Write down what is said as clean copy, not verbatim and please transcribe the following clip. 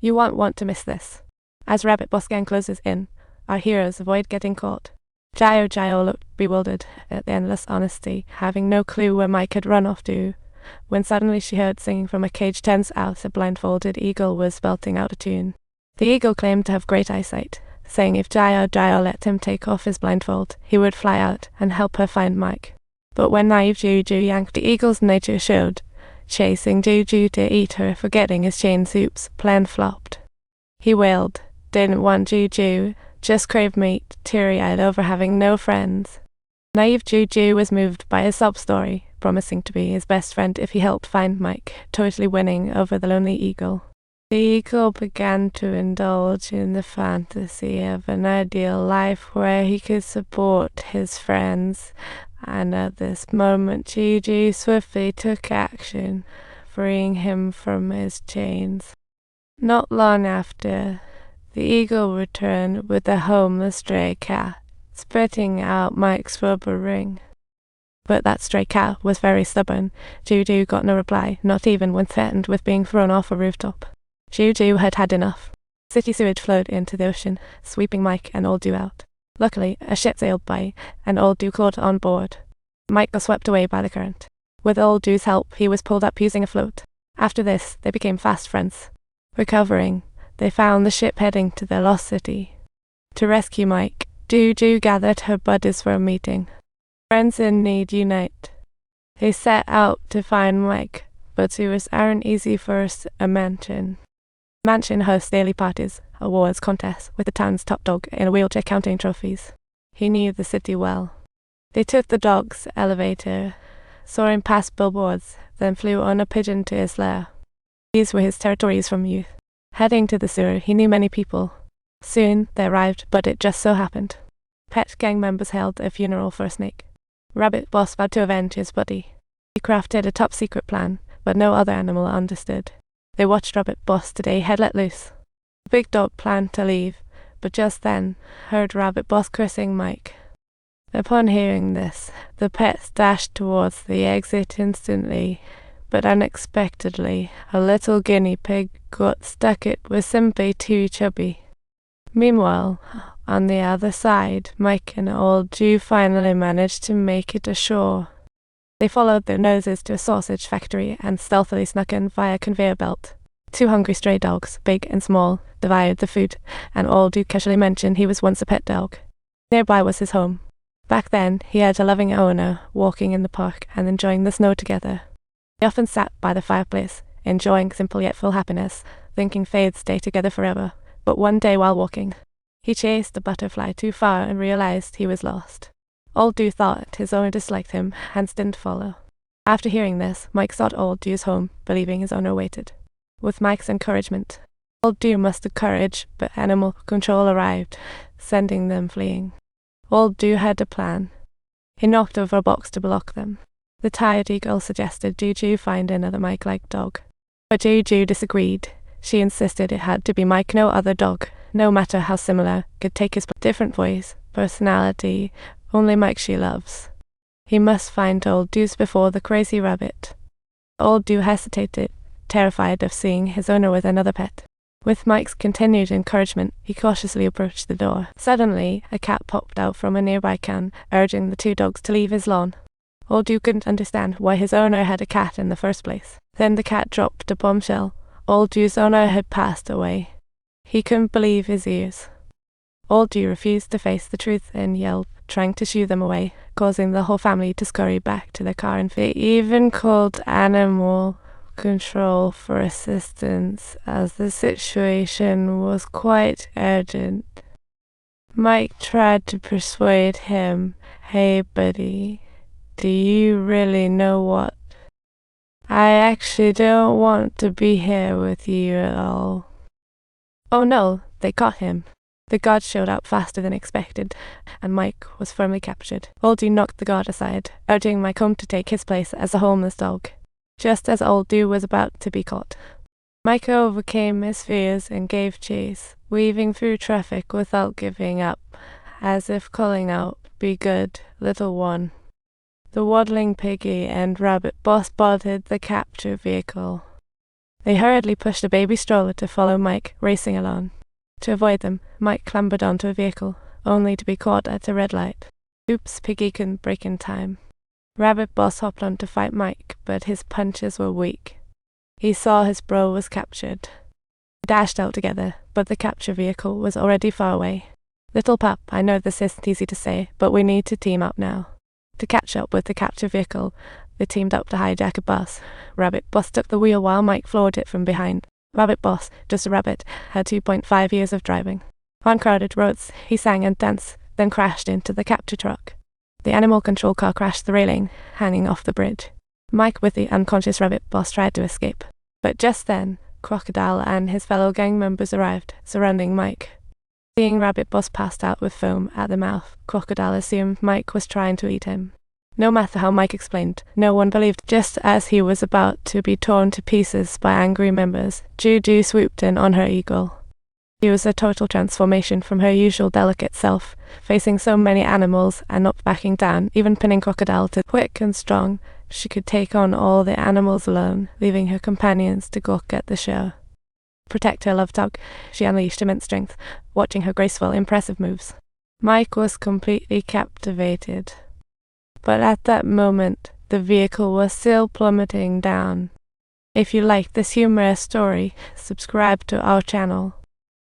You won't want to miss this. As Rabbit Boss Gang closes in, our heroes avoid getting caught. Juju looked bewildered at the endless honesty, having no clue where Mike had run off to, when suddenly she heard singing from a cage 10's out a blindfolded eagle was belting out a tune. The eagle claimed to have great eyesight, saying if Juju let him take off his blindfold, he would fly out and help her find Mike. But when naive Juju yanked the eagle's nature showed, chasing Juju to eat her, forgetting his chain soup's plan flopped. He wailed, didn't want Juju, just craved meat, teary-eyed over having no friends. Naive Juju was moved by his sob story, promising to be his best friend if he helped find Mike, totally winning over the lonely eagle. The eagle began to indulge in the fantasy of an ideal life where he could support his friends, and at this moment Juju swiftly took action, freeing him from his chains. Not long after, the eagle returned with a homeless stray cat, spitting out Mike's rubber ring. But that stray cat was very stubborn. Juju got no reply, not even when threatened with being thrown off a rooftop. Juju had had enough. City sewage flowed into the ocean, sweeping Mike and Old Dew out. Luckily, a ship sailed by, and Old Dew caught on board. Mike was swept away by the current. With Old Dew's help, he was pulled up using a float. After this, they became fast friends. Recovering, they found the ship heading to their lost city. To rescue Mike, Juju gathered her buddies for a meeting. Friends in need unite. They set out to find Mike, but tours aren't easy for a mansion. The mansion hosts daily parties, awards, contests, with the town's top dog in a wheelchair counting trophies. He knew the city well. They took the dog's elevator, soaring past billboards, then flew on a pigeon to his lair. These were his territories from youth. Heading to the sewer, he knew many people. Soon they arrived, but it just so happened. Pet gang members held a funeral for a snake. Rabbit Boss vowed to avenge his buddy. He crafted a top-secret plan, but no other animal understood. They watched Rabbit Boss today head let loose. The big dog planned to leave, but just then heard Rabbit Boss cursing Mike. Upon hearing this, the pets dashed towards the exit instantly, but unexpectedly, a little guinea pig got stuck. It was simply too chubby. Meanwhile, on the other side, Mike and Old Dew finally managed to make it ashore. They followed their noses to a sausage factory and stealthily snuck in via a conveyor belt. 2 hungry stray dogs, big and small, devoured the food, and Old Dew casually mentioned he was once a pet dog. Nearby was his home. Back then, he had a loving owner, walking in the park and enjoying the snow together. They often sat by the fireplace, enjoying simple yet full happiness, thinking they'd stay together forever. But one day while walking, he chased a butterfly too far and realized he was lost. Old Dew thought his owner disliked him, hence didn't follow. After hearing this, Mike sought Old Dew's home, believing his owner waited. With Mike's encouragement, Old Dew mustered courage, but animal control arrived, sending them fleeing. Old Dew had a plan. He knocked over a box to block them. The tired eagle suggested Juju find another Mike-like dog. But Juju disagreed. She insisted it had to be Mike, no other dog, no matter how similar, could take his different voice, personality, only Mike she loves. He must find Old Dew's before the crazy rabbit. Old Dew hesitated, terrified of seeing his owner with another pet. With Mike's continued encouragement, he cautiously approached the door. Suddenly, a cat popped out from a nearby can, urging the 2 dogs to leave his lawn. Old Dew couldn't understand why his owner had a cat in the first place. Then the cat dropped a bombshell. Old Dew's owner had passed away. He couldn't believe his ears. Old Dew refused to face the truth and yelled, trying to shoo them away, causing the whole family to scurry back to their car in fear. They even called animal control for assistance, as the situation was quite urgent. Mike tried to persuade him, "Hey buddy, do you really know what? I actually don't want to be here with you at all." Oh no, they caught him. The guard showed up faster than expected, and Mike was firmly captured. Old Dew knocked the guard aside, urging Mike home to take his place as a homeless dog. Just as Old Dew was about to be caught, Mike overcame his fears and gave chase, weaving through traffic without giving up, as if calling out, "Be good, little one." The waddling piggy and Rabbit Boss spotted the capture vehicle. They hurriedly pushed a baby stroller to follow Mike, racing along. To avoid them, Mike clambered onto a vehicle, only to be caught at a red light. Oops, Piggy couldn't break in time. Rabbit Boss hopped on to fight Mike, but his punches were weak. He saw his bro was captured. They dashed out together, but the capture vehicle was already far away. Little pup, I know this isn't easy to say, but we need to team up now. To catch up with the capture vehicle, they teamed up to hijack a bus. Rabbit Boss took the wheel while Mike floored it from behind. Rabbit Boss, just a rabbit, had 2.5 years of driving. On crowded roads, he sang and danced, then crashed into the capture truck. The animal control car crashed the railing, hanging off the bridge. Mike, with the unconscious Rabbit Boss, tried to escape. But just then, Crocodile and his fellow gang members arrived, surrounding Mike. Seeing Rabbit Boss passed out with foam at the mouth, Crocodile assumed Mike was trying to eat him. No matter how Mike explained, no one believed. Just as he was about to be torn to pieces by angry members, Juju swooped in on her eagle. She was a total transformation from her usual delicate self, facing so many animals and not backing down, even pinning Crocodile to quick and strong. She could take on all the animals alone, leaving her companions to gawk at the show. Protect her love dog, she unleashed immense strength, watching her graceful, impressive moves. Mike was completely captivated. But at that moment, the vehicle was still plummeting down. If you like this humorous story, subscribe to our channel.